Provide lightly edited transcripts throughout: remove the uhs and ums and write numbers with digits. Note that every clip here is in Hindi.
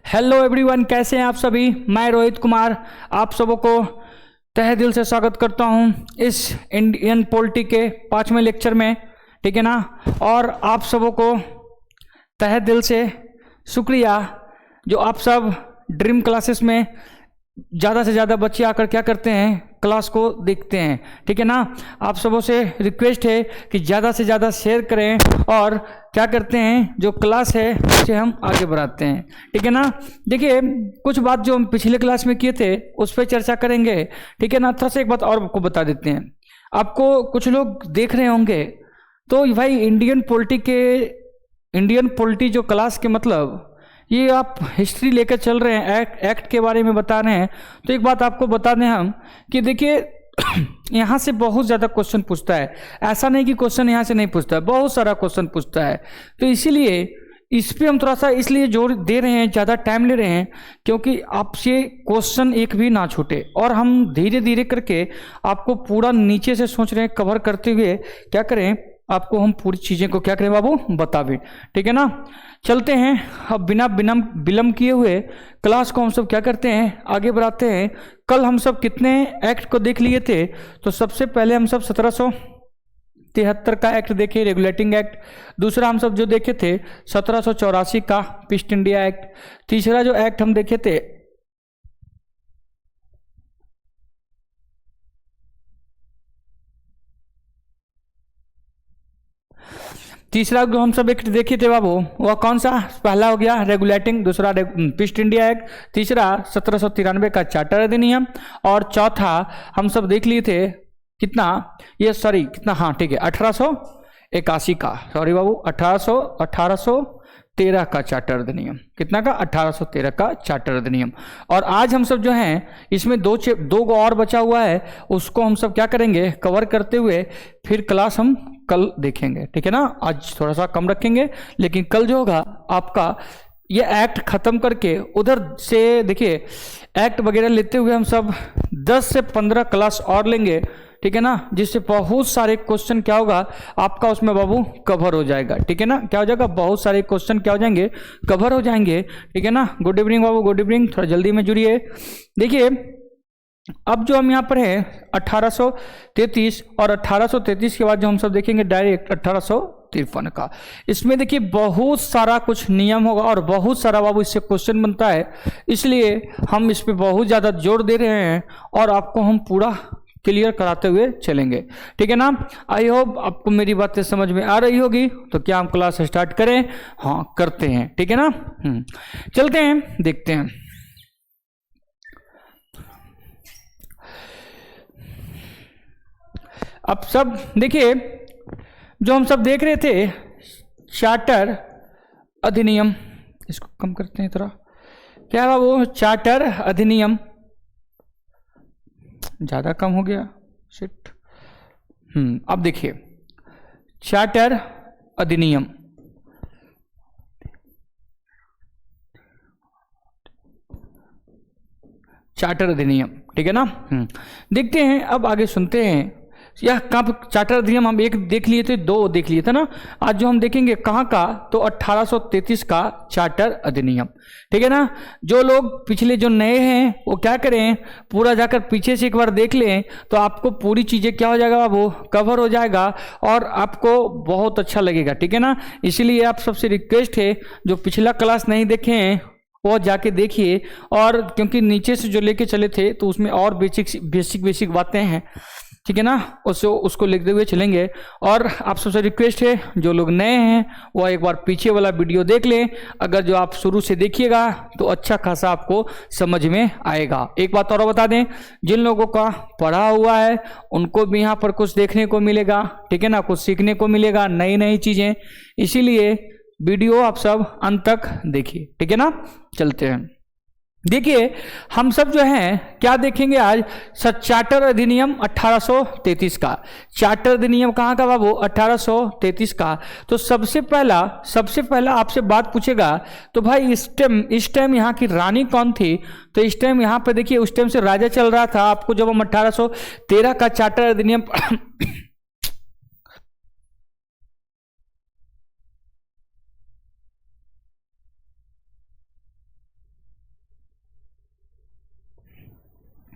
हेलो एवरीवन, कैसे हैं आप सभी। मैं रोहित कुमार आप सबों को तहे दिल से स्वागत करता हूं इस इंडियन पॉलिटी के 5वें लेक्चर में। ठीक है ना। और आप सबों को तहे दिल से शुक्रिया जो आप सब ड्रीम क्लासेस में ज़्यादा से ज़्यादा बच्चे आकर क्या करते हैं, क्लास को देखते हैं। ठीक है ना। आप सबों से रिक्वेस्ट है कि ज़्यादा से ज़्यादा शेयर करें और क्या करते हैं, जो क्लास है उसे हम आगे बढ़ाते हैं। ठीक है ना। देखिए, कुछ बात जो हम पिछले क्लास में किए थे उस पर चर्चा करेंगे। ठीक है ना। थोड़ा सा एक बात और आपको बता देते हैं। आपको कुछ लोग देख रहे होंगे तो भाई इंडियन पॉलिटी जो क्लास के मतलब ये आप हिस्ट्री लेकर चल रहे हैं, एक्ट के बारे में बता रहे हैं। तो एक बात आपको बता दें हम कि देखिए यहाँ से बहुत ज़्यादा क्वेश्चन पूछता है। ऐसा नहीं कि क्वेश्चन यहाँ से नहीं पूछता है, बहुत सारा क्वेश्चन पूछता है। तो इसीलिए इस पे हम थोड़ा सा इसलिए जोर दे रहे हैं, ज़्यादा टाइम ले रहे हैं, क्योंकि आपसे क्वेश्चन एक भी ना छूटे। और हम धीरे धीरे करके आपको पूरा नीचे से सोच रहे हैं कवर करते हुए क्या करें, आपको हम पूरी चीज़ें को क्या करें बाबू, बतावें। ठीक है ना। चलते हैं अब बिना विलम्ब किए हुए क्लास को हम सब क्या करते हैं, आगे बढ़ाते हैं। कल हम सब कितने एक्ट को देख लिए थे। तो सबसे पहले हम सब 1773 का एक्ट देखे, रेगुलेटिंग एक्ट। दूसरा हम सब जो देखे थे 1784 का ईस्ट इंडिया एक्ट। तीसरा जो एक्ट हम देखे थे तीसरा जो हम सब एक देखे थे बाबू, वह कौन सा, पहला हो गया रेगुलेटिंग, दूसरा ईस्ट इंडिया एक्ट, तीसरा 1793 का चार्टर अधिनियम, और चौथा हम सब देख लिए थे कितना, ये सॉरी कितना, हाँ ठीक है 1881 का, सॉरी बाबू 1813 का चार्टर अधिनियम। कितना का, 1813 का चार्टर अधिनियम। और आज हम सब जो हैं इसमें दो और बचा हुआ है, उसको हम सब क्या करेंगे, कवर करते हुए फिर क्लास हम कल देखेंगे। ठीक है ना। आज थोड़ा सा कम रखेंगे, लेकिन कल जो होगा आपका ये एक्ट खत्म करके उधर से देखिए एक्ट वगैरह लेते हुए हम सब 10 से 15 क्लास और लेंगे। ठीक है ना। जिससे बहुत सारे क्वेश्चन क्या होगा आपका उसमें बाबू कवर हो जाएगा। ठीक है ना। क्या हो जाएगा, बहुत सारे क्वेश्चन क्या हो जाएंगे, कवर हो जाएंगे। ठीक है ना। गुड इवनिंग बाबू, गुड इवनिंग, थोड़ा जल्दी में जुड़िए। देखिए अब जो हम यहाँ पर हैं 1833 और 1833 के बाद जो हम सब देखेंगे डायरेक्ट 1853 का। इसमें देखिए बहुत सारा कुछ नियम होगा और बहुत सारा बाबू इससे क्वेश्चन बनता है, इसलिए हम इस पे बहुत ज़्यादा जोर दे रहे हैं और आपको हम पूरा क्लियर कराते हुए चलेंगे। ठीक है ना। आई होप आपको मेरी बातें समझ में आ रही होगी। तो क्या हम क्लास स्टार्ट करें? हाँ करते हैं। ठीक है ना। चलते हैं, देखते हैं। अब सब देखिए जो हम सब देख रहे थे चार्टर अधिनियम, इसको कम करते हैं थोड़ा, क्या है वो चार्टर अधिनियम, ज्यादा कम हो गया शिट। अब देखिए चार्टर अधिनियम, चार्टर अधिनियम। ठीक है ना। देखते हैं अब आगे, सुनते हैं यह कब चार्टर अधिनियम हम एक देख लिए थे, दो देख लिए थे ना। आज जो हम देखेंगे कहाँ का, तो 1833 का चार्टर अधिनियम। ठीक है ना। जो लोग पिछले जो नए हैं वो क्या करें, पूरा जाकर पीछे से एक बार देख लें, तो आपको पूरी चीज़ें क्या हो जाएगा वो कवर हो जाएगा और आपको बहुत अच्छा लगेगा। ठीक है ना। इसीलिए आप सबसे रिक्वेस्ट है जो पिछला क्लास नहीं देखे हैं वो जाके देखिए, और क्योंकि नीचे से जो लेके चले थे तो उसमें और बेसिक बातें हैं। ठीक है ना। उसको लिखते हुए चलेंगे। और आप सबसे रिक्वेस्ट है जो लोग नए हैं वो एक बार पीछे वाला वीडियो देख लें। अगर जो आप शुरू से देखिएगा तो अच्छा खासा आपको समझ में आएगा। एक बात और बता दें, जिन लोगों का पढ़ा हुआ है उनको भी यहाँ पर कुछ देखने को मिलेगा। ठीक है ना। कुछ सीखने को मिलेगा, नई नई चीज़ें। इसीलिए वीडियो आप सब अंत तक देखिए। ठीक है ना। चलते हैं। देखिए हम सब जो हैं क्या देखेंगे आज, चार्टर अधिनियम 1833 का। चार्टर अधिनियम कहाँ का बाबू, 1833 का। तो सबसे पहला आपसे बात पूछेगा तो भाई इस टाइम यहाँ की रानी कौन थी। तो इस टाइम यहाँ पे देखिए उस टाइम से राजा चल रहा था। आपको जब हम 1813 का चार्टर अधिनियम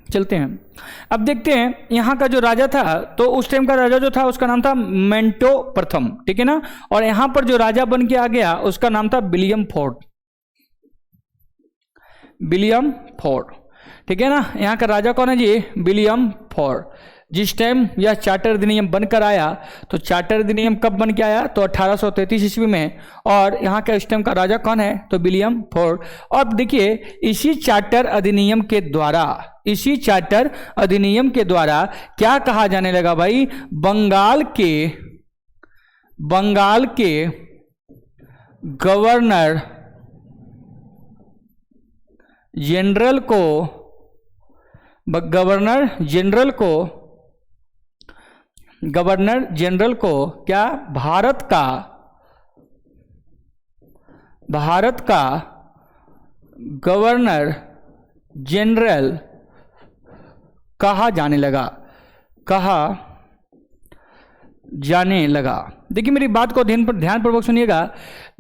चलते हैं, अब देखते हैं यहाँ का जो राजा था, तो उस टाइम का राजा जो था उसका नाम था मेंटो प्रथम, ठीक है ना। और यहाँ पर जो राजा बन के आ गया उसका नाम था विलियम फोर्ड, विलियम फोर्ड, ठीक है ना। यहाँ का राजा कौन है जी? William Ford. जिस टाइम यह चार्टर अधिनियम बनकर आया, तो चार्टर अधिनियम कब बन के आया? तो 1833 ईस्वी में। और यहाँ का इस टाइम का राजा कौन है? तो विलियम फोर्ड। और देखिए इसी चार्टर अधिनियम के द्वारा, इसी चार्टर अधिनियम के द्वारा क्या कहा जाने लगा भाई? बंगाल के गवर्नर जनरल को क्या भारत का गवर्नर जनरल कहा जाने लगा। देखिए मेरी बात को ध्यानपूर्वक सुनिएगा।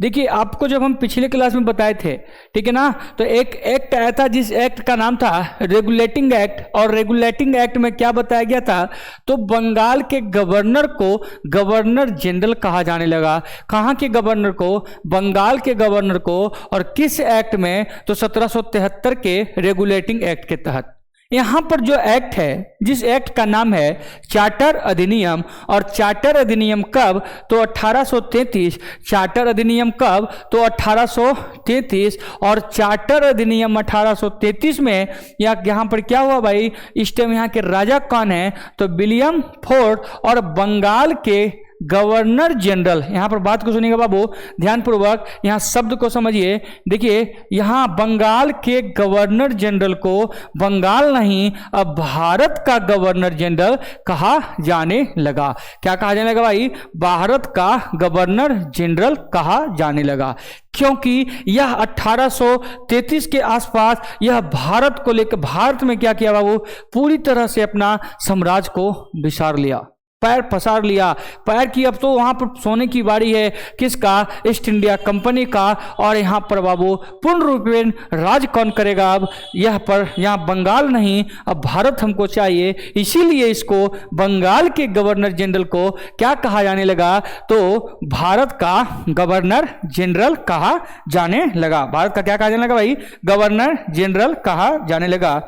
देखिए आपको जब हम पिछले क्लास में बताए थे, ठीक है ना, तो एक एक्ट आया था जिस एक्ट का नाम था रेगुलेटिंग एक्ट। और रेगुलेटिंग एक्ट में क्या बताया गया था? तो बंगाल के गवर्नर को गवर्नर जनरल कहा जाने लगा। कहाँ के गवर्नर को? बंगाल के गवर्नर को। और किस एक्ट में? तो 1773 के रेगुलेटिंग एक्ट के तहत। यहां पर जो एक्ट है, जिस एक्ट का नाम है चार्टर अधिनियम, और चार्टर अधिनियम कब? तो 1833। चार्टर अधिनियम कब? तो 1833। और चार्टर अधिनियम 1833 में यहां पर क्या हुआ भाई? इस टाइम यहां के राजा कौन है? तो विलियम फोर्ड। और बंगाल के गवर्नर जनरल, यहां पर बात को सुनिएगा बाबू ध्यानपूर्वक, यहां शब्द को समझिए। देखिए यहां बंगाल के गवर्नर जनरल को बंगाल नहीं, अब भारत का गवर्नर जनरल कहा जाने लगा। क्या कहा जाने लगा भाई? भारत का गवर्नर जनरल कहा जाने लगा। क्योंकि यह 1833 के आसपास यह भारत को लेकर, भारत में क्या किया बाबू? पूरी तरह से अपना साम्राज्य को विसार लिया, पैर पसार लिया। पैर की अब तो वहां पर सोने की बारी है। किसका? ईस्ट इंडिया कंपनी का। और यहां पर बाबू पूर्ण रूप में राज कौन करेगा? अब यहाँ बंगाल नहीं, अब भारत हमको चाहिए। इसीलिए इसको बंगाल के गवर्नर जनरल को क्या कहा जाने लगा? तो भारत का गवर्नर जनरल कहा जाने लगा। भारत का क्या कहा जाने लगा भाई? गवर्नर जनरल कहा जाने लगा।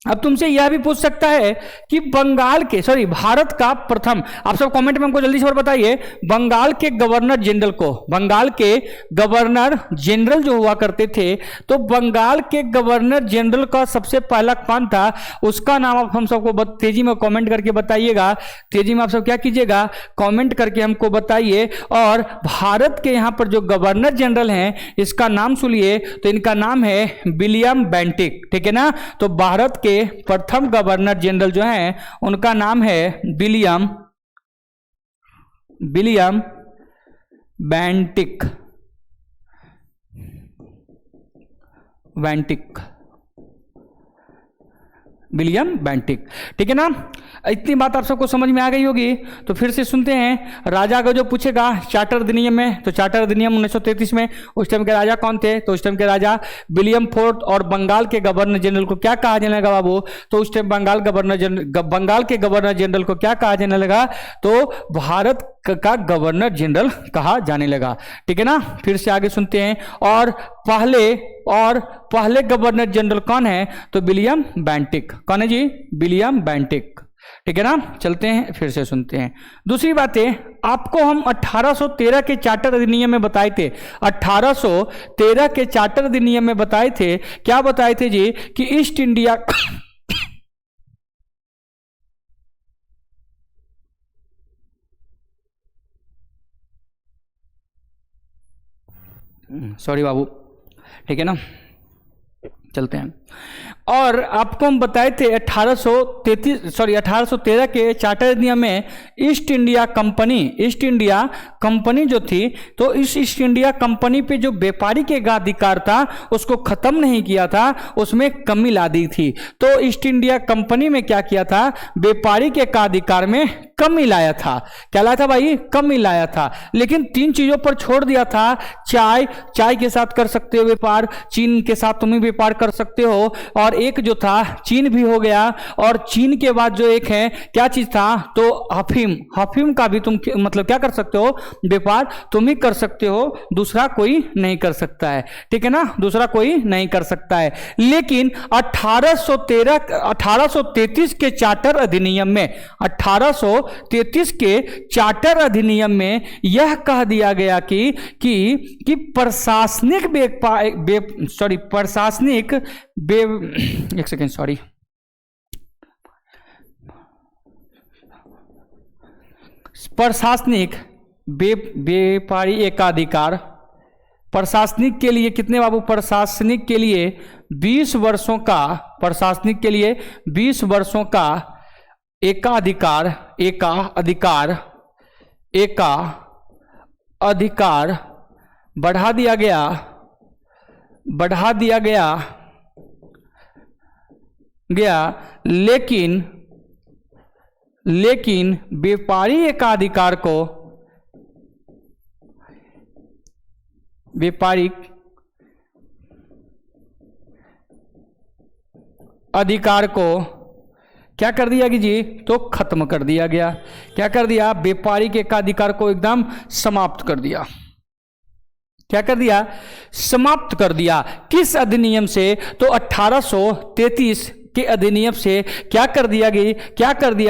अब तुमसे यह भी पूछ सकता है कि भारत का प्रथम, आप सब कमेंट में हमको जल्दी से और बताइए, बंगाल के गवर्नर जनरल को, बंगाल के गवर्नर जनरल जो हुआ करते थे, तो बंगाल के गवर्नर जनरल का सबसे पहला कौन था? उसका नाम आप हम सबको तेजी में कमेंट करके बताइएगा। तेजी में आप सब क्या कीजिएगा? कमेंट करके हमको बताइए। और भारत के यहाँ पर जो गवर्नर जनरल हैं, इसका नाम सुनिए, तो इनका नाम है विलियम बेंटिक, ठीक है ना। तो भारत के प्रथम गवर्नर जनरल जो हैं उनका नाम है विलियम बेंटिक। विलियम बेंटिक, ठीक है ना। इतनी बात आप सबको समझ में आ गई होगी। तो फिर से सुनते हैं, राजा का जो पूछेगा चार्टर अधिनियम में, तो चार्टर अधिनियम 1933 में उस टाइम के राजा कौन थे? तो उस टाइम के राजा विलियम फोर्ड। और बंगाल के गवर्नर जनरल को क्या कहा जाने लगा बाबू? तो उस टाइम बंगाल के गवर्नर जनरल को क्या कहा जाने लगा? तो भारत का गवर्नर जनरल कहा जाने लगा, ठीक है ना। फिर से आगे सुनते हैं। और पहले गवर्नर जनरल कौन है? तो विलियम बेंटिक। कौन है जी? विलियम बेंटिक, ठीक है ना। चलते हैं, फिर से सुनते हैं। दूसरी बातें आपको हम 1813 के चार्टर अधिनियम में बताए थे। 1813 के चार्टर अधिनियम में बताए थे, क्या बताए थे जी? कि ईस्ट इंडिया सॉरी बाबू, ठीक है ना। चलते हैं। और आपको हम बताए थे 1813 के चार्टर अधिनियम में ईस्ट इंडिया कंपनी जो थी, तो इस ईस्ट इंडिया कंपनी पे जो व्यापारी के अधिकार था उसको खत्म नहीं किया था, उसमें कमी ला दी थी। तो ईस्ट इंडिया कंपनी में क्या किया था? व्यापारी के अधिकार में कमी लाया था। क्या लाया था भाई? कमी लाया था। लेकिन 3 चीजों पर छोड़ दिया था। चाय के साथ कर सकते हो व्यापार, चीन के साथ तुम व्यापार कर सकते हो, और एक जो था चीन भी हो गया, और चीन के बाद जो एक है क्या चीज था, तो अफीम, अफीम का भी तुम मतलब क्या कर सकते हो, व्यापार तुम ही कर सकते हो, दूसरा कोई नहीं कर सकता है, ठीक है ना, दूसरा कोई नहीं कर सकता है। लेकिन 1833 के चार्टर अधिनियम में, 1833 के चार्टर अधिनियम में यह कह दिया गया कि प्रशासनिक एक सेकेंड सॉरी, प्रशासनिक व्यापारी एकाधिकार, प्रशासनिक के लिए कितने बाबू, प्रशासनिक के लिए 20 वर्षों का, प्रशासनिक के लिए 20 वर्षों का अधिकार बढ़ा दिया गया, लेकिन व्यापारी एकाधिकार को, व्यापारिक अधिकार को क्या कर दिया कि जी, तो खत्म कर दिया गया। क्या कर दिया, व्यापारिक एकाधिकार को एकदम समाप्त कर दिया। क्या कर दिया, समाप्त कर दिया। किस अधिनियम से, तो 1833 के अधिनियम से क्या कर दिया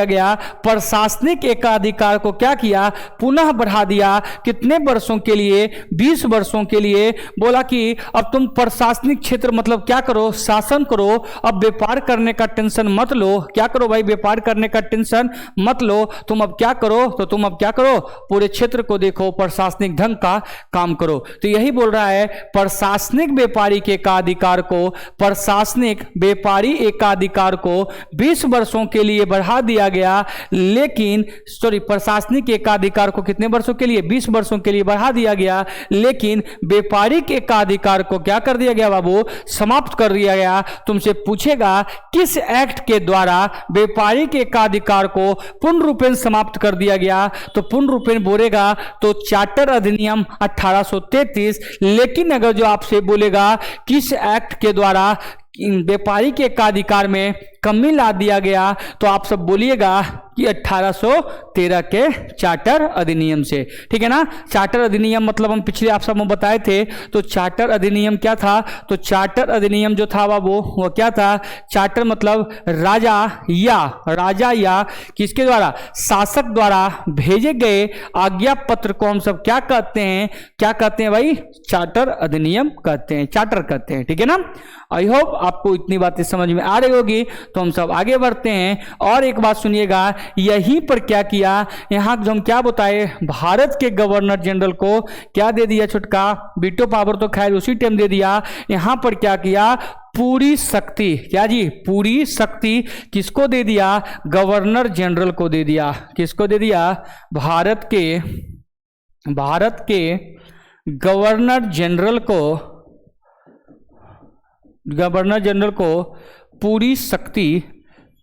गया, प्रशासनिक एकाधिकार को क्या किया, पुनः बढ़ा दिया। कितने वर्षों के लिए, 20 वर्षों के लिए। बोला कि अब तुम प्रशासनिक क्षेत्र मतलब क्या करो, शासन करो, अब व्यापार करने का टेंशन मत लो। क्या करो भाई, व्यापार करने का टेंशन मत लो, तुम अब क्या करो, तो तुम अब क्या करो, पूरे क्षेत्र को देखो, प्रशासनिक ढंग का काम करो। तो यही बोल रहा है, प्रशासनिक व्यापारिक एकाधिकार को, प्रशासनिक व्यापारी एकाधिकार को 20 वर्षों के लिए बढ़ा दिया गया, लेकिन प्रशासनिक एकाधिकार को कितने वर्षों के लिए, 20 वर्षों के लिए बढ़ा दिया गया, लेकिन व्यापारिक एकाधिकार को क्या कर दिया गया बाबू, समाप्त कर दिया गया। तुमसे पूछेगा किस एक्ट के द्वारा व्यापारिक एकाधिकार को पूर्ण रूपेण समाप्त कर दिया गया, तो पूर्ण रूपेण बोलेगा तो चार्टर अधिनियम 1833। लेकिन अगर जो आपसे बोलेगा किस एक्ट के द्वारा व्यापारिक एकाधिकार में कमी ला दिया गया, तो आप सब बोलिएगा कि 1813 के चार्टर अधिनियम से। ठीक है ना, चार्टर अधिनियम मतलब हम पिछले आप सब बताए थे। तो चार्टर अधिनियम क्या था, तो चार्टर अधिनियम जो था वो क्या था, चार्टर मतलब राजा या किसके द्वारा, शासक द्वारा भेजे गए आज्ञा पत्र को हम सब क्या कहते हैं भाई, चार्टर अधिनियम कहते हैं, चार्टर कहते हैं। ठीक है ना, आई होप आपको इतनी बातें समझ में आ रही होगी। तो हम सब आगे बढ़ते हैं और एक बात सुनिएगा, यहीं पर क्या किया, यहाँ जो हम क्या बताए, भारत के गवर्नर जनरल को क्या दे दिया, छुटका वीटो पावर तो खैर उसी टाइम दे दिया। यहाँ पर क्या किया, पूरी शक्ति, क्या जी, पूरी शक्ति किसको दे दिया, गवर्नर जनरल को दे दिया। किसको दे दिया, भारत के गवर्नर जनरल को पूरी शक्ति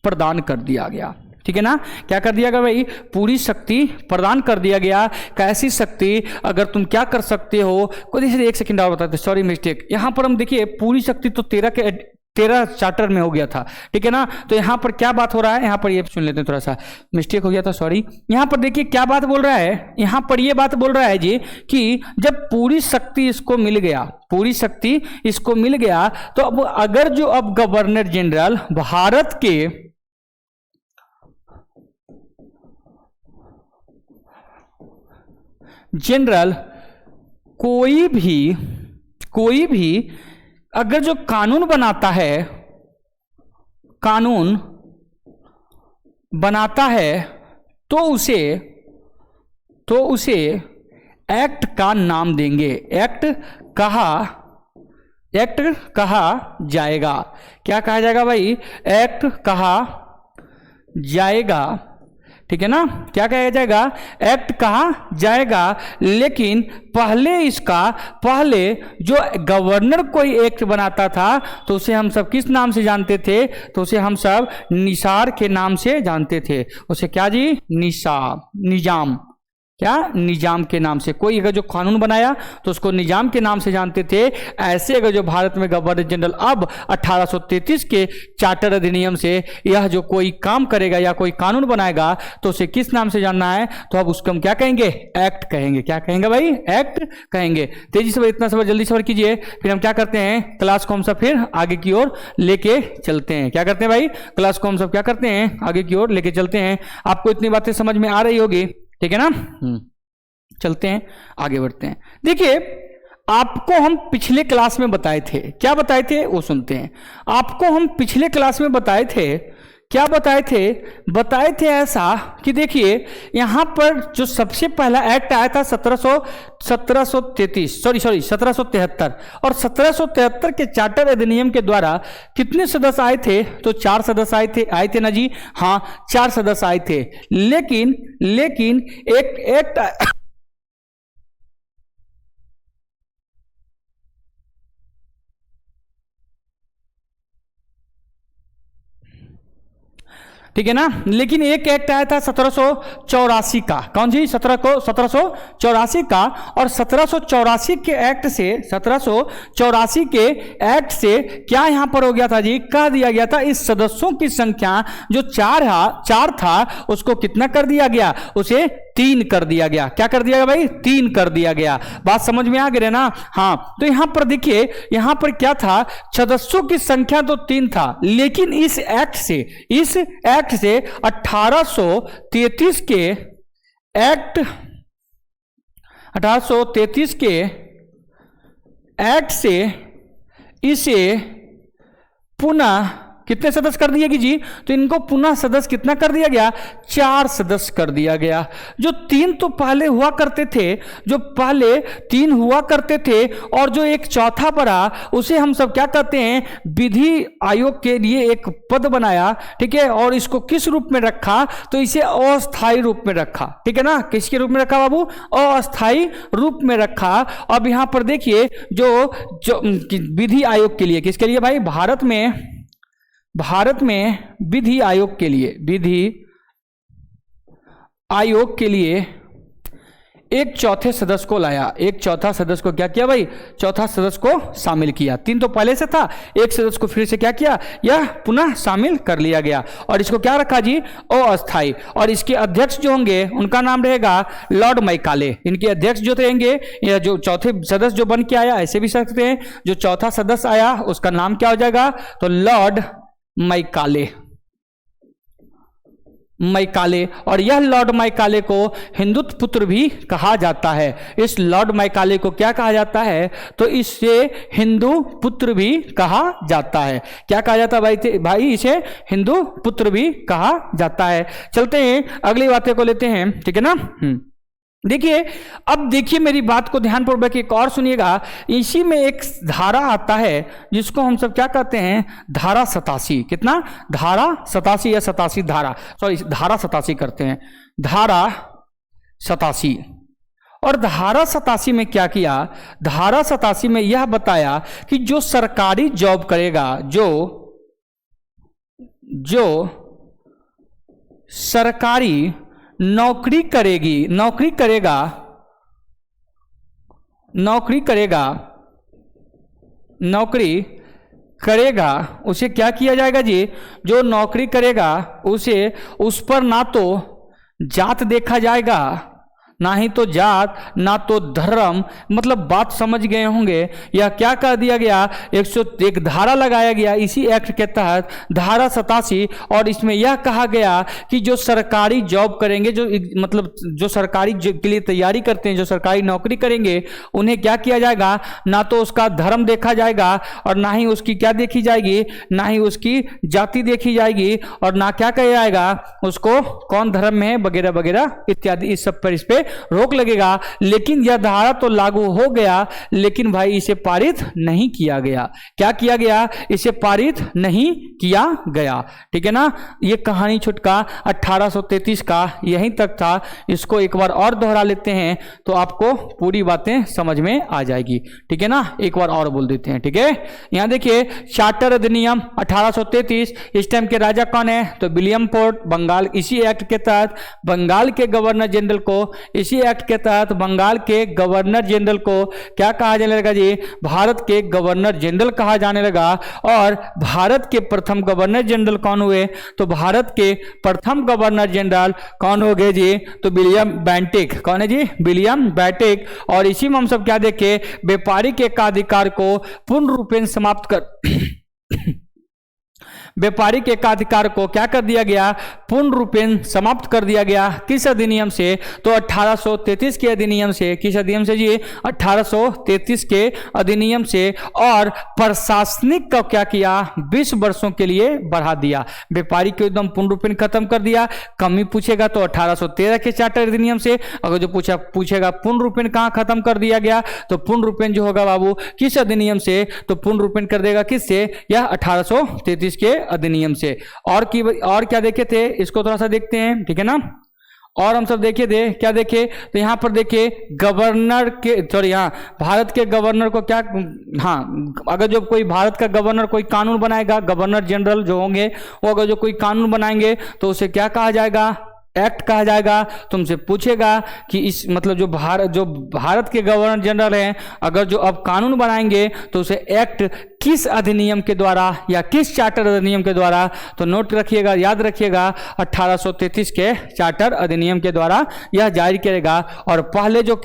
प्रदान कर दिया गया। ठीक है ना, क्या कर दिया गया भाई, पूरी शक्ति प्रदान कर दिया गया। कैसी शक्ति, अगर तुम क्या कर सकते हो, कोई एक सेकंड और बताते, सॉरी मिस्टेक। यहां पर हम देखिए पूरी शक्ति तो 13 चार्टर में हो गया था। ठीक है ना, तो यहां पर क्या बात हो रहा है, यहां पर ये सुन लेते हैं, थोड़ा सा मिस्टेक हो गया था, सॉरी। यहां पर देखिए क्या बात बोल रहा है, यहां पर ये बात बोल रहा है जी कि जब पूरी शक्ति इसको मिल गया, पूरी शक्ति इसको मिल गया, तो अब अगर जो अब गवर्नर जनरल भारत के जनरल कोई भी अगर जो कानून बनाता है तो उसे एक्ट का नाम देंगे, एक्ट कहा जाएगा। क्या कहा जाएगा भाई, एक्ट कहा जाएगा। ठीक है ना, क्या कहा जाएगा, एक्ट कहा जाएगा। लेकिन पहले जो गवर्नर कोई एक्ट बनाता था तो उसे हम सब किस नाम से जानते थे, तो उसे हम सब निसार के नाम से जानते थे। उसे क्या जी, निजाम। क्या, निजाम के नाम से। कोई अगर जो कानून बनाया तो उसको निजाम के नाम से जानते थे। ऐसे अगर जो भारत में गवर्नर जनरल अब 1833 के चार्टर अधिनियम से यह जो कोई काम करेगा या कोई कानून बनाएगा तो उसे किस नाम से जानना है, तो अब उसको हम क्या कहेंगे, एक्ट कहेंगे। क्या कहेंगे भाई, एक्ट कहेंगे। तेजी से इतना सबर जल्दी सबर कीजिए, फिर हम क्या करते हैं, क्लास को हम सब फिर आगे की ओर लेके चलते हैं। क्या करते हैं भाई, क्लास को हम सब क्या करते हैं, आगे की ओर लेके चलते हैं। आपको इतनी बातें समझ में आ रही होगी, ठीक है ना। चलते हैं, आगे बढ़ते हैं। देखिए, आपको हम पिछले क्लास में बताए थे, क्या बताए थे वो सुनते हैं। आपको हम पिछले क्लास में बताए थे, क्या बताए थे, बताए थे ऐसा कि देखिए यहां पर जो सबसे पहला एक्ट आया था 1773 और 1773 के चार्टर अधिनियम के द्वारा कितने सदस्य आए थे, तो 4 सदस्य आए थे ना जी, हाँ 4 सदस्य आए थे। लेकिन एक एक्ट ठीक है ना, लेकिन एक एक्ट आया था 1784 का, कौन जी, 1784 का। और 1784 के एक्ट से 1784 के एक्ट से क्या यहां पर हो गया था जी, कह दिया गया था इस सदस्यों की संख्या जो 4 था उसको कितना कर दिया गया, उसे 3 कर दिया गया। क्या कर दिया गया भाई, 3 कर दिया गया। बात समझ में आ गई ना, हाँ। तो यहां पर देखिए, यहां पर क्या था, सदस्यों की संख्या तो 3 था, लेकिन इस एक्ट से 1833 के एक्ट 1833 के एक्ट से इसे पुनः कितने सदस्य कर दिए जी, तो इनको पुनः सदस्य कितना कर दिया गया, 4 सदस्य कर दिया गया। जो 3 तो पहले हुआ करते थे, जो पहले 3 हुआ करते थे, और जो एक चौथा पड़ा उसे हम सब क्या कहते हैं, विधि आयोग के लिए एक पद बनाया, ठीक है। और इसको किस रूप में रखा, तो इसे अस्थायी रूप में रखा, ठीक है ना। किसके रूप में रखा बाबू, अस्थायी रूप में रखा। अब यहां पर देखिए जो विधि आयोग के लिए, किसके लिए भाई, भारत में विधि आयोग के लिए एक चौथे सदस्य को लाया। एक चौथा सदस्य को क्या किया भाई, चौथा सदस्य को शामिल किया। 3 तो पहले से था, एक सदस्य को फिर से क्या किया, यह पुनः शामिल कर लिया गया। और इसको क्या रखा जी, अस्थायी। और इसके अध्यक्ष जो होंगे उनका नाम रहेगा लॉर्ड मैकाले। इनके अध्यक्ष जो रहेंगे, या जो चौथे सदस्य जो बन के आया, ऐसे भी सकते हैं, जो चौथा सदस्य आया उसका नाम क्या हो जाएगा, तो लॉर्ड मैकाले। और यह लॉर्ड मैकाले को हिंदुत्व पुत्र भी कहा जाता है। इस लॉर्ड मैकाले को क्या कहा जाता है, तो इससे हिंदू पुत्र भी कहा जाता है। क्या कहा जाता है भाई, इसे हिंदू पुत्र भी कहा जाता है। चलते हैं, अगली बातें को लेते हैं, ठीक है ना। देखिए, अब देखिए मेरी बात को ध्यानपूर्वक एक और सुनिएगा। इसी में एक धारा आता है जिसको हम सब क्या कहते हैं, धारा 87। कितना, धारा 87 या 87 धारा, सॉरी धारा 87 करते हैं, धारा 87। और धारा 87 में क्या किया, धारा 87 में यह बताया कि जो सरकारी जॉब करेगा, जो सरकारी नौकरी करेगा उसे क्या किया जाएगा जी, जो नौकरी करेगा उसे, उस पर ना तो जात देखा जाएगा, ना ही तो जात, ना तो धर्म। मतलब बात समझ गए होंगे। यह क्या कर दिया गया, 101 धारा लगाया गया इसी एक्ट के तहत, धारा 87। और इसमें यह कहा गया कि जो सरकारी जॉब करेंगे, जो मतलब जो सरकारी के लिए तैयारी करते हैं, जो सरकारी नौकरी करेंगे, उन्हें क्या किया जाएगा, ना तो उसका धर्म देखा जाएगा, और ना ही उसकी क्या देखी जाएगी, ना ही उसकी जाति देखी जाएगी, और ना क्या कहा जाएगा उसको कौन धर्म में है वगैरह वगैरह इत्यादि। इस सब पर इस पे रोक लगेगा। लेकिन यह धारा तो लागू हो गया, लेकिन भाई इसे पारित नहीं किया गया। क्या किया गया, इसे पारित नहीं किया गया, ठीक है ना। यह कहानी छुटका 1833 का यहीं तक था। इसको एक बार और दोहरा लेते हैं तो आपको पूरी बातें समझ में आ जाएगी, ठीक है ना। एक बार और बोल देते हैं, ठीक है। यहां देखिए, चार्टर अधिनियम 1833। इस टाइम के राजा कौन है, तो विलियम फोर्ट। बंगाल, इसी एक्ट के तहत बंगाल के गवर्नर जनरल को इसी एक्ट के तहत बंगाल के गवर्नर जनरल को क्या कहा जाने लगा जी? भारत के गवर्नर जनरल कहा जाने लगा। और भारत के प्रथम गवर्नर जनरल कौन हुए? तो भारत के प्रथम गवर्नर जनरल कौन हो गए जी? तो विलियम बेंटिक। कौन है जी? William Bentinck. और इसी में हम सब क्या देखे? व्यापारिक एकाधिकार को पूर्ण रूपेण समाप्त कर व्यापारिक एकाधिकार को क्या कर दिया गया? पूर्ण रूपेण समाप्त कर दिया गया। किस अधिनियम से? तो 1833 के अधिनियम से। किस अधिनियम से जी? 1833 के अधिनियम से। और प्रशासनिक का क्या किया? 20 वर्षों के लिए बढ़ा दिया। व्यापारिक को एकदम पूर्ण रूपेण खत्म कर दिया। कमी पूछेगा तो 1813 के चार्टर अधिनियम से। अगर जो पूछेगा पूर्ण रूपेण कहाँ खत्म कर दिया गया, तो पूर्ण रूपेण जो होगा बाबू किस अधिनियम से? तो पूर्ण रूपेण कर देगा किससे? यह 1833 के अधिनियम से। और क्या देखे थे? इसको थोड़ा सा देखते हैं, ठीक है ना। और हम सब देखे थे, क्या देखे? तो यहां पर देखे गवर्नर के, सॉरी, हाँ, भारत के गवर्नर को क्या, हाँ, अगर जो कोई भारत का गवर्नर कोई कानून बनाएगा, गवर्नर जनरल जो होंगे वो अगर जो कोई कानून बनाएंगे तो उसे क्या कहा जाएगा? एक्ट कहा जाएगा। तुमसे पूछेगा कि इस मतलब जो भारत के गवर्नर जनरल हैं अगर जो अब कानून बनाएंगे तो उसे एक्ट किस अधिनियम के द्वारा या किस चार्टर अधिनियम के द्वारा? तो नोट रखिएगा, याद रखिएगा, 1833 के चार्टर अधिनियम के द्वारा यह जारी करेगा। और पहले जो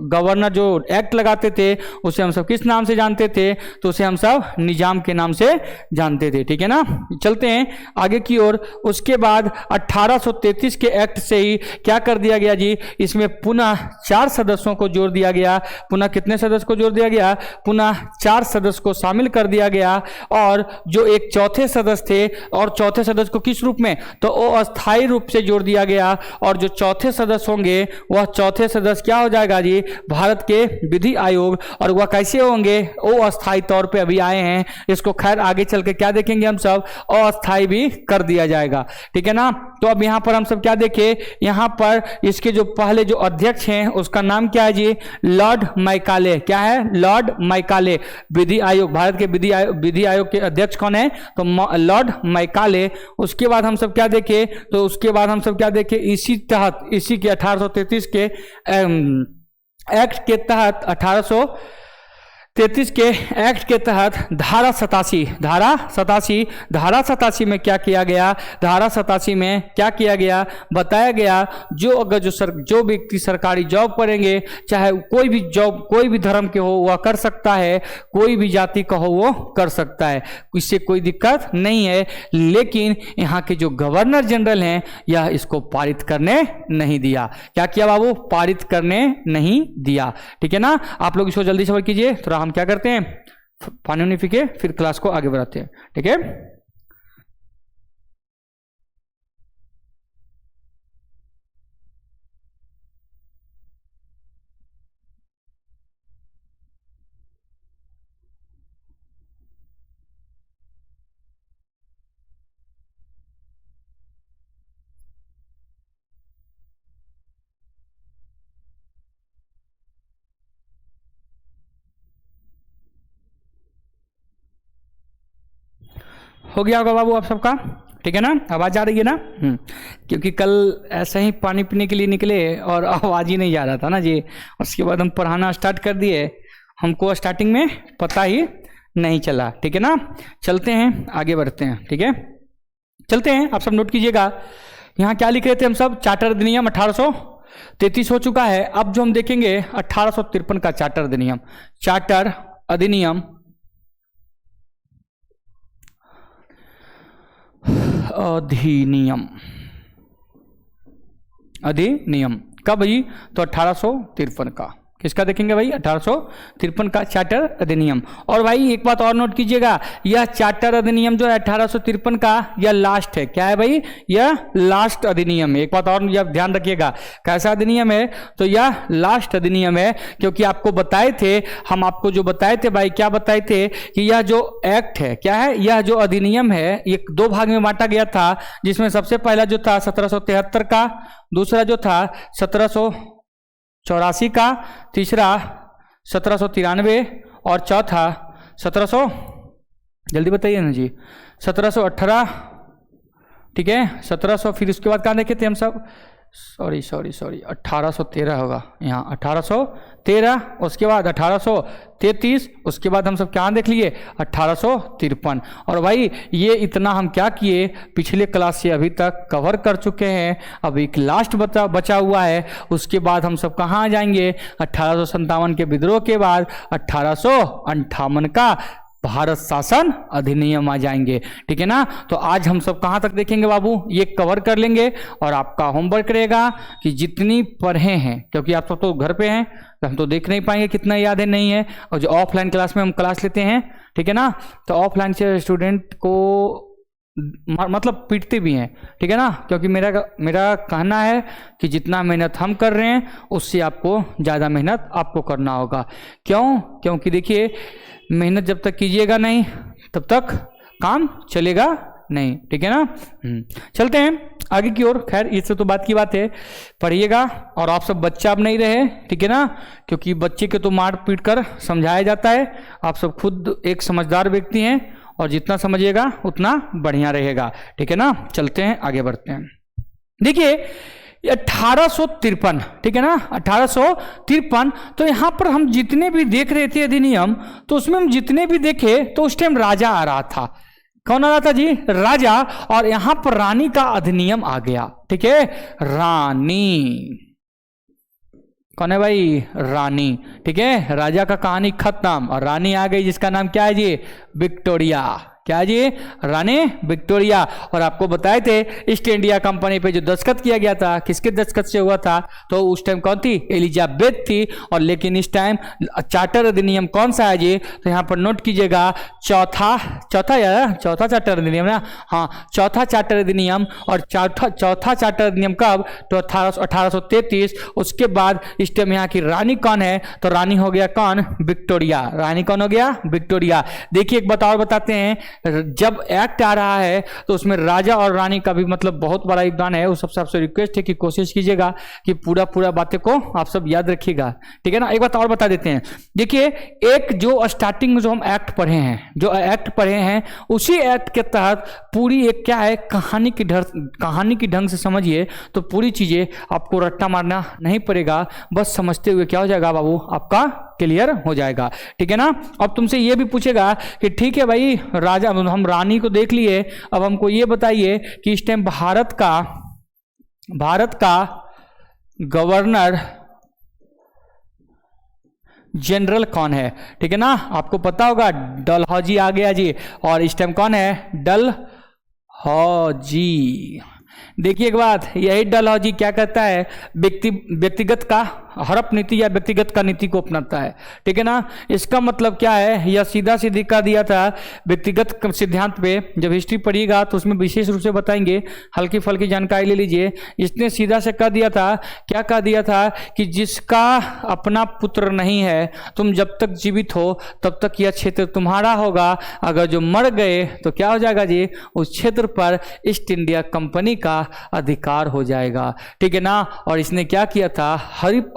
गवर्नर जो एक्ट लगाते थे उसे हम सब किस नाम से जानते थे? तो उसे हम सब निजाम के नाम से जानते थे, ठीक है ना। चलते हैं आगे की ओर। उसके बाद 1833 के एक्ट से ही क्या कर दिया गया जी? इसमें पुनः 4 सदस्यों को जोड़ दिया गया। पुनः कितने सदस्य को जोड़ दिया गया? पुनः 4 सदस्य को शामिल कर दिया गया। और जो एक चौथे सदस्य थे, और चौथे सदस्य को किस रूप में? तो वो अस्थायी रूप से जोड़ दिया गया। और जो चौथे सदस्य होंगे वह चौथे सदस्य क्या हो जाएगा जी? भारत के विधि आयोग। और वह कैसे होंगे? वो अस्थायी तौर पे अभी आए हैं, इसको खैर आगे चल के क्या देखेंगे हम सब, अस्थायी भी कर दिया जाएगा, ठीक है ना। तो अब यहां पर हम सब क्या देखे? यहां पर इसके जो पहले जो अध्यक्ष हैं उसका नाम क्या है जी? Lord Macaulay. क्या है? Lord Macaulay. विधि आयोग, भारत के विधि आयोग के अध्यक्ष कौन है? तो लॉर्ड मैकाले। उसके बाद हम सब क्या देखे? तो उसके बाद हम सब क्या देखे? इसी के 1833 के एक्ट के तहत 1833 के एक्ट के तहत धारा 87 में क्या किया गया? धारा 87 में क्या किया गया? बताया गया जो अगर जो व्यक्ति सरकारी जॉब करेंगे, चाहे कोई भी जॉब कोई भी धर्म के हो वह कर सकता है, कोई भी जाति का हो वो कर सकता है, इससे कोई दिक्कत नहीं है। लेकिन यहाँ के जो गवर्नर जनरल हैं यह इसको पारित करने नहीं दिया। क्या किया बाबू? पारित करने नहीं दिया, ठीक है ना। आप लोग इसको जल्दी से कीजिए। थोड़ा हम क्या करते हैं, पानी नहीं पी के फिर क्लास को आगे बढ़ाते हैं, ठीक है। हो गया होगा बाबू आप सबका, ठीक है ना। आवाज़ आ रही है ना? क्योंकि कल ऐसे ही पानी पीने के लिए निकले और आवाज़ ही नहीं जा रहा था ना जी। उसके बाद हम पढ़ाना स्टार्ट कर दिए, हमको स्टार्टिंग में पता ही नहीं चला, ठीक है ना। चलते हैं आगे बढ़ते हैं, ठीक है। चलते हैं, आप सब नोट कीजिएगा। यहाँ क्या लिख रहे थे हम सब? चार्टर अधिनियम 1833 हो चुका है। अब जो हम देखेंगे 1853 का चार्टर अधिनियम। चार्टर अधिनियम अधिनियम कब जी? तो 1853 का। किसका देखेंगे भाई? 1853 का चार्टर अधिनियम। और भाई एक बात और नोट कीजिएगा, यह चार्टर अधिनियम जो है 1853 का यह लास्ट है। क्या है भाई? यह लास्ट अधिनियम है। एक बात और ध्यान रखिएगा, कैसा अधिनियम है? तो यह लास्ट अधिनियम है, क्योंकि आपको बताए थे, हम आपको जो बताए थे भाई, क्या बताए थे कि यह जो एक्ट है, क्या है, यह जो अधिनियम है ये 2 भाग में बांटा गया था, जिसमें सबसे पहला जो था 1773 का, दूसरा जो था 1784 का, तीसरा 1793 और चौथा 1700, जल्दी बताइए ना जी, 1718, ठीक है, 1700। फिर उसके बाद कहाँ देखे थे हम सब? सॉरी 1813 होगा यहाँ, 1813, उसके बाद 1833, उसके बाद हम सब क्या देख लिए 1853। और भाई ये इतना हम क्या किए, पिछले क्लास से अभी तक कवर कर चुके हैं। अब एक लास्ट बचा हुआ है, उसके बाद हम सब कहाँ जाएंगे, 1857 के विद्रोह के बाद 1858 का भारत शासन अधिनियम आ जाएंगे। ठीक है ना। तो आज हम सब कहाँ तक देखेंगे बाबू, ये कवर कर लेंगे। और आपका होमवर्क रहेगा कि जितनी पढ़े हैं, क्योंकि आप सब तो घर पे हैं तो हम तो देख नहीं पाएंगे कितना याद है नहीं है, और जो ऑफलाइन क्लास में हम क्लास लेते हैं, ठीक है ना, तो ऑफलाइन से स्टूडेंट को मतलब पीटते भी हैं, ठीक है ना, क्योंकि मेरा कहना है कि जितना मेहनत हम कर रहे हैं उससे आपको ज़्यादा मेहनत आपको करना होगा। क्योंकि देखिए मेहनत जब तक कीजिएगा नहीं तब तक काम चलेगा नहीं। ठीक है ना। चलते हैं आगे की ओर। खैर इससे तो बात की बात है, पढ़िएगा। और आप सब बच्चा अब नहीं रहे, ठीक है ना, क्योंकि बच्चे के तो मार पीट कर समझाया जाता है। आप सब खुद एक समझदार व्यक्ति हैं और जितना समझिएगा उतना बढ़िया रहेगा। ठीक है ना। चलते हैं आगे बढ़ते हैं। देखिए 1853, ठीक है ना, 1853। तो यहां पर हम जितने भी देख रहे थे अधिनियम, तो उसमें हम जितने भी देखे तो उस टाइम राजा आ रहा था। कौन आ रहा था जी, राजा। और यहां पर रानी का अधिनियम आ गया। ठीक है, रानी कौन है भाई, रानी। ठीक है, राजा का कहानी खत्म और रानी आ गई, जिसका नाम क्या है जी, विक्टोरिया। क्या जी, रानी विक्टोरिया। और आपको बताए थे ईस्ट इंडिया कंपनी पे जो दस्तखत किया गया था, किसके दस्तखत से हुआ था, तो उस टाइम कौन थी, एलिजाबेथ थी। और लेकिन इस टाइम चार्टर अधिनियम कौन सा है जी, तो यहाँ पर नोट कीजिएगा, चौथा चार्टर अधिनियम ना, हाँ चौथा चार्टर अधिनियम। और चौथा चार्टर अधिनियम कब, तो 1833। उसके बाद इस टाइम यहाँ की रानी कौन है, तो रानी हो गया कौन, विक्टोरिया। रानी कौन हो गया, विक्टोरिया। देखिए एक बात और बताते हैं, जब एक्ट आ रहा है तो उसमें राजा और रानी का भी मतलब बहुत बड़ा योगदान है। उस सबसे आपसे रिक्वेस्ट है कि कोशिश कीजिएगा कि पूरा बातें को आप सब याद रखिएगा। ठीक है ना। एक बात और बता देते हैं, देखिए एक जो स्टार्टिंग में जो हम एक्ट पढ़े हैं, उसी एक्ट के तहत पूरी एक क्या है, कहानी की ढंग से समझिए तो पूरी चीजें आपको रट्टा मारना नहीं पड़ेगा, बस समझते हुए क्या हो जाएगा बाबू, आपका क्लियर हो जाएगा। ठीक है ना। अब तुमसे ये भी पूछेगा कि ठीक है भाई राजा, हम रानी को देख लिए, अब हमको ये बताइए कि इस टाइम भारत का गवर्नर जनरल कौन है। ठीक है ना। आपको पता होगा डलहौजी आ गया जी। और इस टाइम कौन है, डलहौजी। देखिए एक बात, यही डलहौजी क्या कहता है, व्यक्तिगत का हड़प नीति या व्यक्तिगत का नीति को अपनाता है। ठीक है ना। इसका मतलब क्या है, यह सीधा सीधी कह दिया था व्यक्तिगत सिद्धांत पे। जब हिस्ट्री पढ़िएगा तो उसमें विशेष रूप से बताएंगे, हल्की फल्की जानकारी ले लीजिए। इसने सीधा से कह दिया था, क्या कह दिया था, कि जिसका अपना पुत्र नहीं है, तुम जब तक जीवित हो तब तक यह क्षेत्र तुम्हारा होगा, अगर जो मर गए तो क्या हो जाएगा जी, उस क्षेत्र पर ईस्ट इंडिया कंपनी का अधिकार हो जाएगा। ठीक है ना। और इसने क्या किया था,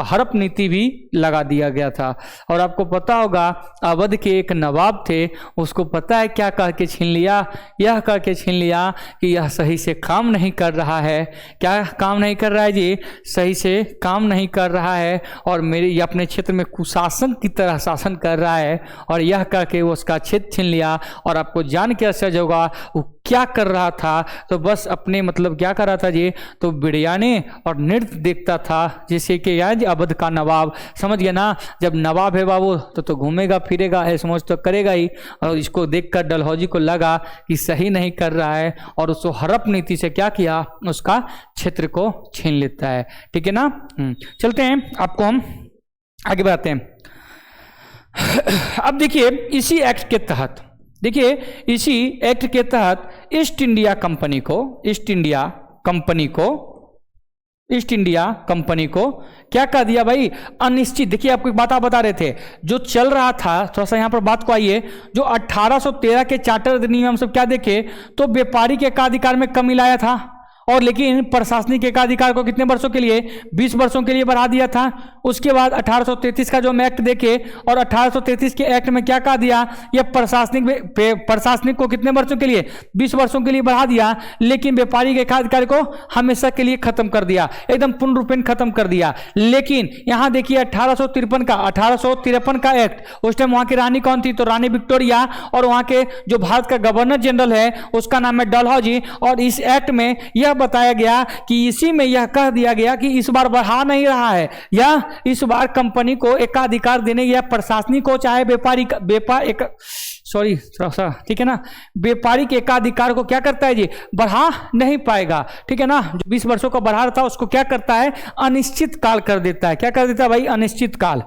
हड़प नीति भी लगा दिया गया था। और आपको पता होगा अवध के एक नवाब थे, उसको पता है क्या कह के छीन लिया, यह कह के छीन लिया कि यह सही से काम नहीं कर रहा है। क्या काम नहीं कर रहा है जी, सही से काम नहीं कर रहा है, और ये अपने क्षेत्र में कुशासन की तरह शासन कर रहा है। और यह कह के वो उसका क्षेत्र छीन लिया। और आपको जान के आश्चर्य होगा वो क्या कर रहा था, तो बस अपने मतलब क्या कर रहा था जी, तो बिरयानी और नृत्य देखता था, जैसे कि यार अवध का नवाब, समझ गया ना। जब नवाब है बाबू तो घूमेगा फिरेगा, है समझ तो करेगा ही। और इसको देखकर डलहौजी को लगा कि सही नहीं कर रहा है, और उसको हड़प नीति से क्या किया, उसका क्षेत्र को छीन लेता है। ठीक है ना। चलते हैं, आपको हम आगे बढ़ाते हैं। अब देखिए इसी एक्ट के तहत, ईस्ट इंडिया कंपनी को क्या कह दिया भाई, अनिश्चित। देखिए आपको एक बात आप बता रहे थे, जो चल रहा था, थोड़ा सा यहाँ पर बात को आइए, जो 1813 के चार्टर अधिनियम हम सब क्या देखे, तो व्यापारी के एकाधिकार में कमी लाया था। और लेकिन प्रशासनिक एकाधिकार को कितने वर्षों के लिए, 20 वर्षों के लिए बढ़ा दिया था। उसके बाद 1833 का जो हम एक्ट देखे, और 1833 के एक्ट में क्या कहा दिया, यह प्रशासनिक को कितने वर्षों के लिए, 20 वर्षों के लिए बढ़ा दिया, लेकिन व्यापारिक एकाधिकार को हमेशा के लिए खत्म कर दिया, एकदम पूर्ण रूपेण खत्म कर दिया। लेकिन यहां देखिए 1853 का एक्ट, उस टाइम वहां की रानी कौन थी, तो रानी विक्टोरिया, और वहां के जो भारत का गवर्नर जनरल है उसका नाम है डलहौजी। और इस एक्ट में यह बताया गया कि इसी में यह कह दिया गया कि इस बार बढ़ा नहीं रहा है, या इस बार कंपनी को एकाधिकार देने, या प्रशासनिक को चाहे ठीक है ना, व्यापारिक एकाधिकार को क्या करता है जी, बढ़ा नहीं पाएगा, ठीक है ना। जो 20 वर्षों का बढ़ा था उसको क्या करता है, अनिश्चित काल कर देता है। क्या कर देता है भाई, अनिश्चित काल।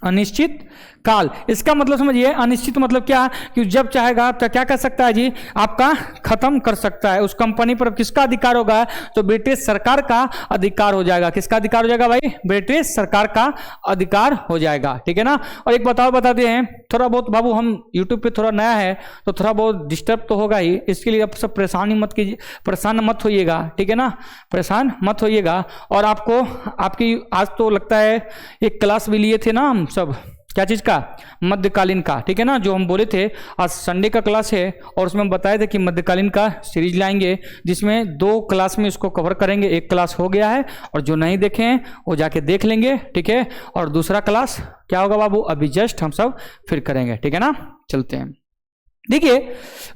अनिश्चित काल, इसका मतलब समझिए, अनिश्चित मतलब क्या, कि जब चाहेगा तो क्या कर सकता है जी, आपका खत्म कर सकता है। उस कंपनी पर किसका अधिकार होगा, तो ब्रिटिश सरकार का अधिकार हो जाएगा। किसका अधिकार हो जाएगा भाई, ब्रिटिश सरकार का अधिकार हो जाएगा, ठीक है ना। और एक बताओ बताते हैं, थोड़ा बहुत बाबू हम यूट्यूब पे थोड़ा नया है तो थोड़ा बहुत डिस्टर्ब तो होगा ही, इसके लिए आप सब परेशानी मत कीजिए, परेशान मत होइएगा, ठीक है ना, परेशान मत होइएगा। और आपको आपकी आज तो लगता है एक क्लास भी लिए थे ना हम सब, क्या चीज का, मध्यकालीन का, ठीक है ना, जो हम बोले थे आज संडे का क्लास है, और उसमें हम बताए थे कि मध्यकालीन का सीरीज लाएंगे, जिसमें 2 क्लास में इसको कवर करेंगे। एक क्लास हो गया है, और जो नहीं देखे हैं वो जाके देख लेंगे, ठीक है। और दूसरा क्लास क्या होगा बाबू, अभी जस्ट हम सब फिर करेंगे, ठीक है ना। चलते हैं, देखिए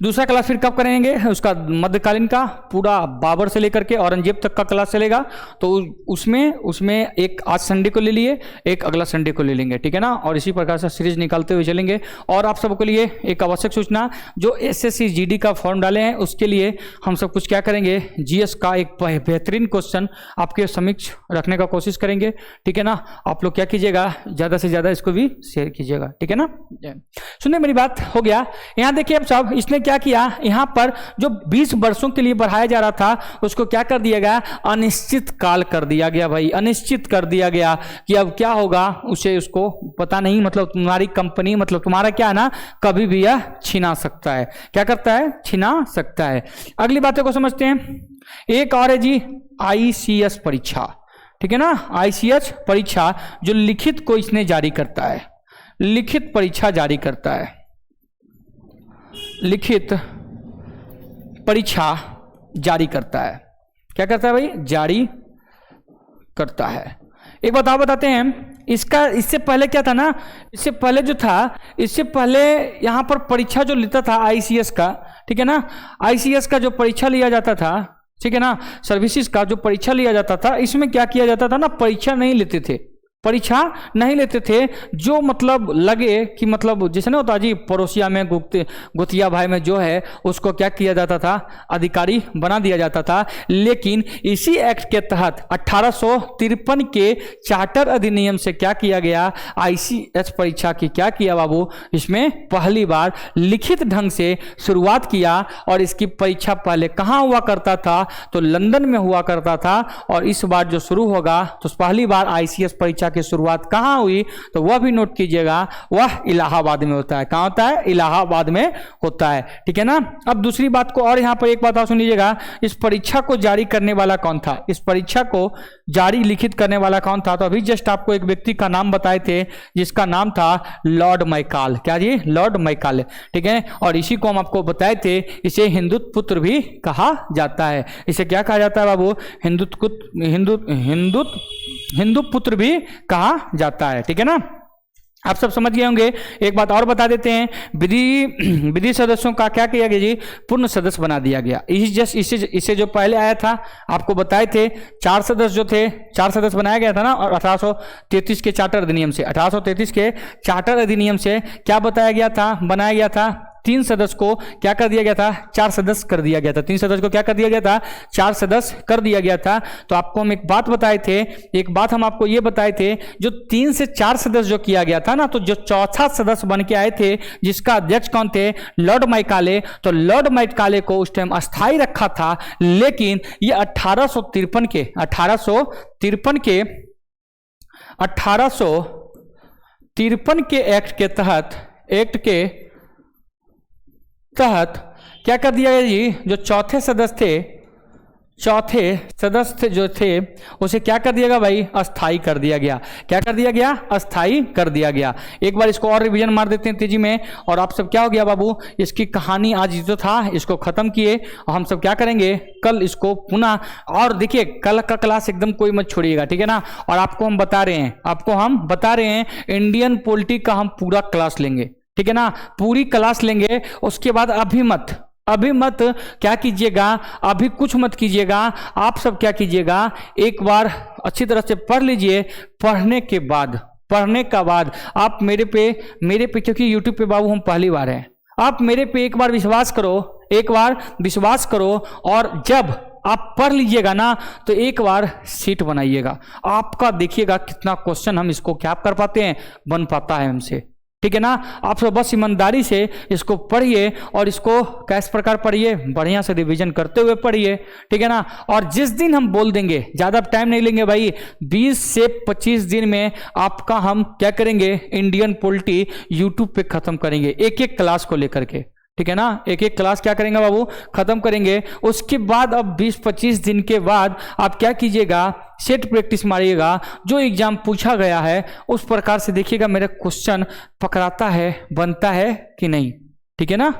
दूसरा क्लास फिर कब करेंगे, उसका मध्यकालीन का पूरा बाबर से लेकर के औरंगजेब तक का क्लास चलेगा। तो उसमें एक आज संडे को ले लिए, एक अगला संडे को ले लेंगे, ठीक है ना। और इसी प्रकार से सीरीज निकालते हुए चलेंगे। और आप सबके लिए एक आवश्यक सूचना, जो एसएससी जीडी का फॉर्म डाले हैं उसके लिए हम सब कुछ क्या करेंगे, जीएस का एक बेहतरीन क्वेश्चन आपके समक्ष रखने का कोशिश करेंगे, ठीक है ना। आप लोग क्या कीजिएगा, ज़्यादा से ज़्यादा इसको भी शेयर कीजिएगा, ठीक है ना। सुनिए मेरी बात, हो गया। यहाँ देखिए अब साहब इसने क्या किया, यहाँ पर जो 20 वर्षों के लिए बढ़ाया जा रहा था उसको क्या कर दिया गया, अनिश्चित काल कर दिया गया भाई, अनिश्चित कर दिया गया कि अब क्या होगा उसे उसको पता नहीं, मतलब तुम्हारी कंपनी, मतलब तुम्हारा क्या है ना, कभी भी यह छीना सकता है। क्या करता है, छीना सकता है। अगली बातों को समझते हैं। एक और है जी आईसीएस परीक्षा, ठीक है ना, आईसीएस परीक्षा जो लिखित को इसने जारी करता है, लिखित परीक्षा जारी करता है, लिखित परीक्षा जारी करता है। क्या करता है भाई, जारी करता है। एक बात बताते हैं, इसका इससे पहले क्या था ना, इससे पहले जो था, इससे पहले यहाँ पर परीक्षा जो लेता था आईसीएस का, ठीक है ना, आईसीएस का जो परीक्षा लिया जाता था, ठीक है ना, सर्विसेज का जो परीक्षा लिया जाता था, इसमें क्या किया जाता था ना, परीक्षा नहीं लेते थे, परीक्षा नहीं लेते थे। जो मतलब लगे कि मतलब जैसे ना होता जी, पड़ोसिया में गुतिया भाई में जो है उसको क्या किया जाता था, अधिकारी बना दिया जाता था। लेकिन इसी एक्ट के तहत 1853 के चार्टर अधिनियम से क्या किया गया, आईसीएस परीक्षा की क्या किया बाबू, इसमें पहली बार लिखित ढंग से शुरुआत किया। और इसकी परीक्षा पहले कहाँ हुआ करता था, तो लंदन में हुआ करता था। और इस बार जो शुरू होगा तो पहली बार आईसीएस परीक्षा की शुरुआत कहां हुई, तो वह भी नोट कीजिएगा, वह इलाहाबाद में होता है। कहां होता है, इलाहाबाद में होता है, ठीक है ना। अब दूसरी बात को, और यहां पर एक बात और सुन लीजिएगा, इस परीक्षा को जारी करने वाला कौन था, इस परीक्षा को जारी लिखित करने वाला कौन था, तो अभी जस्ट आपको एक व्यक्ति का नाम बताए थे जिसका नाम था लॉर्ड मैकाले। क्या जी, लॉर्ड मैकाले, ठीक है। और इसी को हम आपको बताए थे, इसे हिंदुत्व पुत्र भी कहा जाता है। इसे क्या कहा जाता है बाबू, हिंदू पुत्र भी कहा जाता है, ठीक है ना। आप सब समझ गए होंगे। एक बात और बता देते हैं, विधि सदस्यों का क्या किया गया जी, पूर्ण सदस्य बना दिया गया। इसे जो पहले आया था आपको बताए थे, 4 सदस्य जो थे, 4 सदस्य बनाया गया था ना। और 1833 के चार्टर अधिनियम से, 1833 के चार्टर अधिनियम से क्या बताया गया था, बनाया गया था, 3 सदस्य को क्या कर दिया गया था, 4 सदस्य कर दिया गया था। 3 सदस्य को क्या कर दिया गया था, 4 सदस्य कर दिया गया था। तो आपको हम एक बात बताए थे, एक बात हम आपको ये बताए थे, जो 3 से 4 सदस्य जो किया गया था ना, तो जो चौथा सदस्य बन के आए थे, जिसका अध्यक्ष कौन थे, लॉर्ड मैकाले। तो लॉर्ड मैकाले को उस टाइम अस्थायी रखा था। लेकिन ये 1853 के एक्ट के तहत क्या कर दिया गया जी, जो चौथे सदस्य थे चौथे सदस्य जो थे उसे क्या कर दिया गया भाई, अस्थाई कर दिया गया। क्या कर दिया गया, अस्थाई कर दिया गया। एक बार इसको और रिवीजन मार देते हैं तेजी में, और आप सब क्या हो गया बाबू, इसकी कहानी आज जो था इसको खत्म किए, और हम सब क्या करेंगे कल इसको पुनः। और देखिए कल का क्लास एकदम कोई मत छोड़िएगा, ठीक है ना। और आपको हम बता रहे हैं इंडियन पॉलिटी का हम पूरा क्लास लेंगे, ठीक है ना, पूरी क्लास लेंगे। उसके बाद अभी मत क्या कीजिएगा, अभी कुछ मत कीजिएगा, आप सब क्या कीजिएगा, एक बार अच्छी तरह से पढ़ लीजिए। पढ़ने का बाद आप मेरे पे क्योंकि यूट्यूब पे बाबू हम पहली बार हैं, आप मेरे पे एक बार विश्वास करो, और जब आप पढ़ लीजिएगा ना तो एक बार शीट बनाइएगा। आपका देखिएगा कितना क्वेश्चन हम इसको क्या कर पाते हैं, बन पाता है हमसे, ठीक है ना। आप सब बस ईमानदारी से इसको पढ़िए, और इसको किस प्रकार पढ़िए, बढ़िया से रिवीजन करते हुए पढ़िए, ठीक है ना। और जिस दिन हम बोल देंगे, ज़्यादा टाइम नहीं लेंगे भाई, 20 से 25 दिन में आपका हम क्या करेंगे, इंडियन पॉलिटी यूट्यूब पे खत्म करेंगे, एक क्लास को लेकर के, ठीक है ना। एक क्लास क्या करेंगे बाबू, खत्म करेंगे। उसके बाद अब 20-25 दिन के बाद आप क्या कीजिएगा, सेट प्रैक्टिस मारिएगा, जो एग्जाम पूछा गया है उस प्रकार से देखिएगा मेरा क्वेश्चन पकड़ाता है, बनता है कि नहीं, ठीक है ना।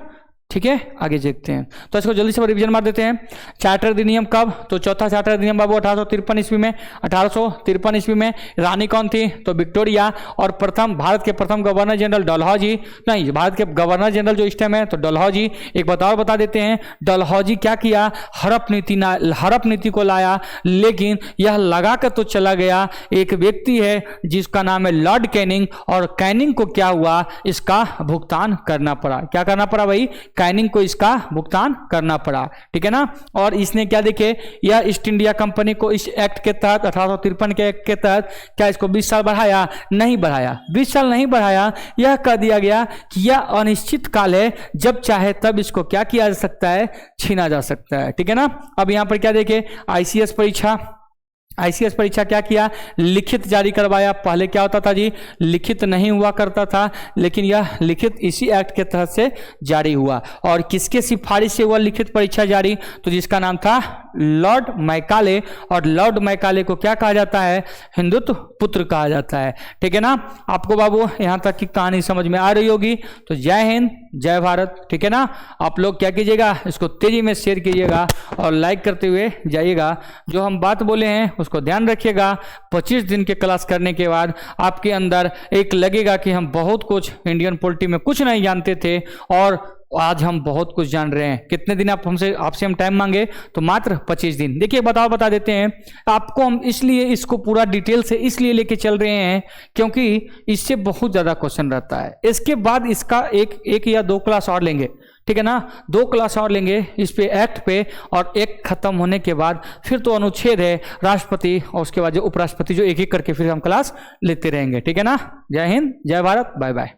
ठीक है, आगे देखते हैं। तो इसको जल्दी से रिवीजन मार देते हैं। चार्टर अधिनियम कब, तो चौथा चार्टर अधिनियम बाबू 1853 ईस्वी में। 1853 ईस्वी में रानी कौन थी, तो विक्टोरिया। और भारत के प्रथम गवर्नर जनरल डलहौजी, नहीं भारत के गवर्नर जनरल जो इस टाइम है तो डलहौजी। एक बात और बता देते हैं, डलहौजी क्या किया, हड़प नीति को लाया, लेकिन यह लगा कर तो चला गया। एक व्यक्ति है जिसका नाम है लॉर्ड कैनिंग, और कैनिंग को क्या हुआ, इसका भुगतान करना पड़ा। क्या करना पड़ा भाई, कैनिंग को इसका भुगतान करना पड़ा, ठीक है ना। और इसने क्या देखे, यह ईस्ट इंडिया कंपनी को इस एक्ट के तहत 1853 के एक्ट के तहत क्या इसको 20 साल बढ़ाया, नहीं बढ़ाया, 20 साल नहीं बढ़ाया। यह कह दिया गया कि यह अनिश्चित काल है, जब चाहे तब इसको क्या किया जा सकता है, छीना जा सकता है, ठीक है ना। अब यहां पर क्या देखे, आईसीएस परीक्षा क्या किया, लिखित जारी करवाया। पहले क्या होता था जी, लिखित नहीं हुआ करता था, लेकिन यह लिखित इसी एक्ट के तहत से जारी हुआ। और किसके सिफारिश से हुआ लिखित परीक्षा जारी, तो जिसका नाम था लॉर्ड मैकाले। और लॉर्ड मैकाले को क्या कहा जाता है, हिंदुत्व पुत्र कहा जाता है, ठीक है ना। आपको बाबू यहां तक की कहानी समझ में आ रही होगी, तो जय हिंद जय भारत, ठीक है ना। आप लोग क्या कीजिएगा, इसको तेजी में शेयर कीजिएगा और लाइक करते हुए जाइएगा। जो हम बात बोले हैं उसको ध्यान रखिएगा। 25 दिन के क्लास करने के बाद आपके अंदर एक लगेगा कि हम बहुत कुछ इंडियन पॉलिटी में कुछ नहीं जानते थे, और आज हम बहुत कुछ जान रहे हैं। कितने दिन आपसे हम टाइम मांगे, तो मात्र 25 दिन। देखिए बता देते हैं आपको, हम इसलिए इसको पूरा डिटेल से इसलिए लेके चल रहे हैं क्योंकि इससे बहुत ज़्यादा क्वेश्चन रहता है। इसके बाद इसका एक या दो क्लास और लेंगे, ठीक है ना, 2 क्लास और लेंगे इस पे एक्ट पे, और एक खत्म होने के बाद फिर तो अनुच्छेद है, राष्ट्रपति, और उसके बाद जो उपराष्ट्रपति, जो एक एक करके फिर हम क्लास लेते रहेंगे, ठीक है ना। जय हिंद जय भारत, बाय बाय।